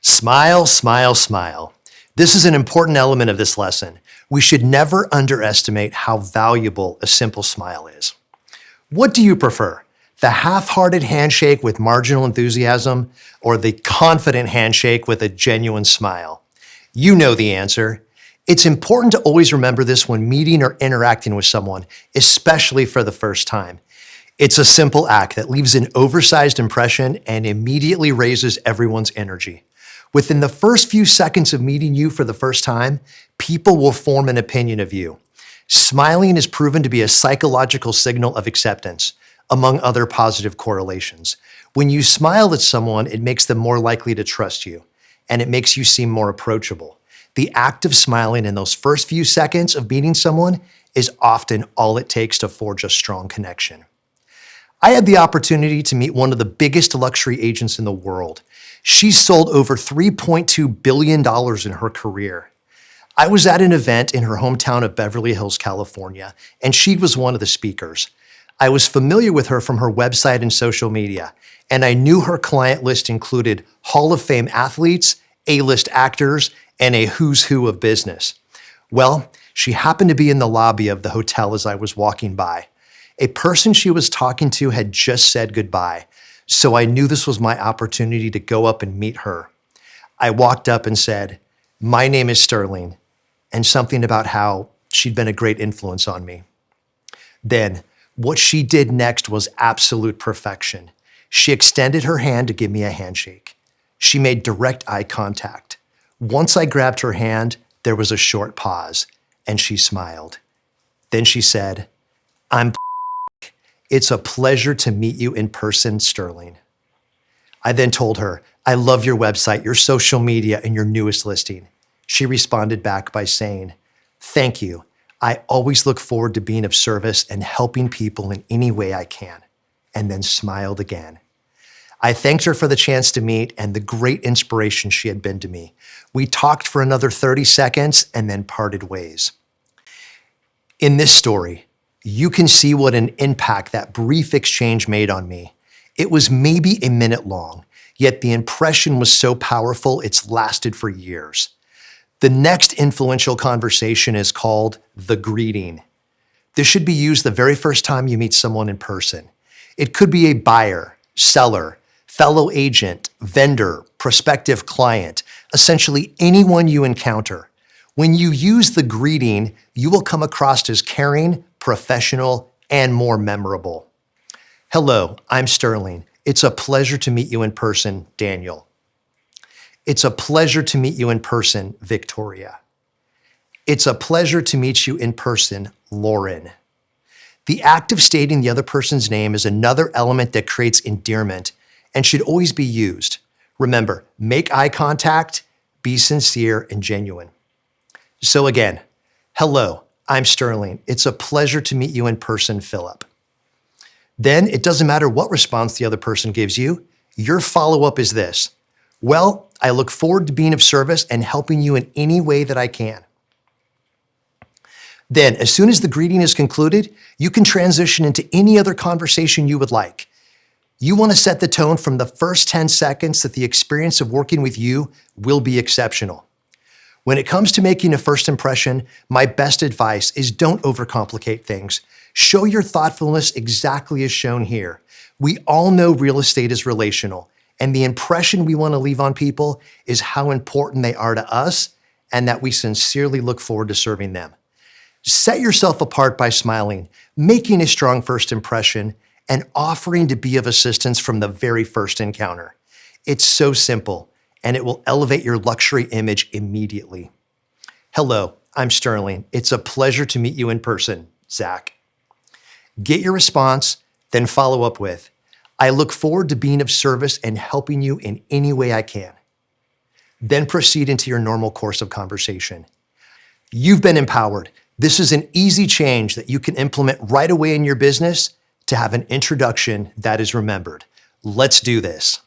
Smile, smile, smile. This is an important element of this lesson. We should never underestimate how valuable a simple smile is. What do you prefer? The half-hearted handshake with marginal enthusiasm or the confident handshake with a genuine smile? You know the answer. It's important to always remember this when meeting or interacting with someone, especially for the first time. It's a simple act that leaves an oversized impression and immediately raises everyone's energy. Within the first few seconds of meeting you for the first time, people will form an opinion of you. Smiling is proven to be a psychological signal of acceptance, among other positive correlations. When you smile at someone, it makes them more likely to trust you, and it makes you seem more approachable. The act of smiling in those first few seconds of meeting someone is often all it takes to forge a strong connection. I had the opportunity to meet one of the biggest luxury agents in the world. She sold over $3.2 billion in her career. I was at an event in her hometown of Beverly Hills, California, and she was one of the speakers. I was familiar with her from her website and social media, and I knew her client list included Hall of Fame athletes, A-list actors, and a who's who of business. Well, she happened to be in the lobby of the hotel as I was walking by. A person she was talking to had just said goodbye, so I knew this was my opportunity to go up and meet her. I walked up and said, "My name is Sterling," and something about how she'd been a great influence on me. Then, what she did next was absolute perfection. She extended her hand to give me a handshake. She made direct eye contact. Once I grabbed her hand, there was a short pause, and she smiled. Then she said, "I'm It's a pleasure to meet you in person, Sterling." I then told her, "I love your website, your social media, and your newest listing." She responded back by saying, "Thank you. I always look forward to being of service and helping people in any way I can," and then smiled again. I thanked her for the chance to meet and the great inspiration she had been to me. We talked for another 30 seconds and then parted ways. In this story, you can see what an impact that brief exchange made on me. It was maybe a minute long, yet the impression was so powerful it's lasted for years. The next influential conversation is called the greeting. This should be used the very first time you meet someone in person. It could be a buyer, seller, fellow agent, vendor, prospective client, essentially anyone you encounter. When you use the greeting, you will come across as caring, professional, and more memorable. "Hello, I'm Sterling. It's a pleasure to meet you in person, Daniel." "It's a pleasure to meet you in person, Victoria." "It's a pleasure to meet you in person, Lauren." The act of stating the other person's name is another element that creates endearment and should always be used. Remember, make eye contact, be sincere and genuine. So again, "Hello, I'm Sterling. It's a pleasure to meet you in person, Philip." Then it doesn't matter what response the other person gives you. Your follow-up is this: "Well, I look forward to being of service and helping you in any way that I can." Then, as soon as the greeting is concluded, you can transition into any other conversation you would like. You want to set the tone from the first 10 seconds that the experience of working with you will be exceptional. When it comes to making a first impression, my best advice is don't overcomplicate things. Show your thoughtfulness exactly as shown here. We all know real estate is relational, and the impression we want to leave on people is how important they are to us and that we sincerely look forward to serving them. Set yourself apart by smiling, making a strong first impression, and offering to be of assistance from the very first encounter. It's so simple, and it will elevate your luxury image immediately. "Hello, I'm Sterling. It's a pleasure to meet you in person, Zach." Get your response, then follow up with, "I look forward to being of service and helping you in any way I can." Then proceed into your normal course of conversation. You've been empowered. This is an easy change that you can implement right away in your business to have an introduction that is remembered. Let's do this.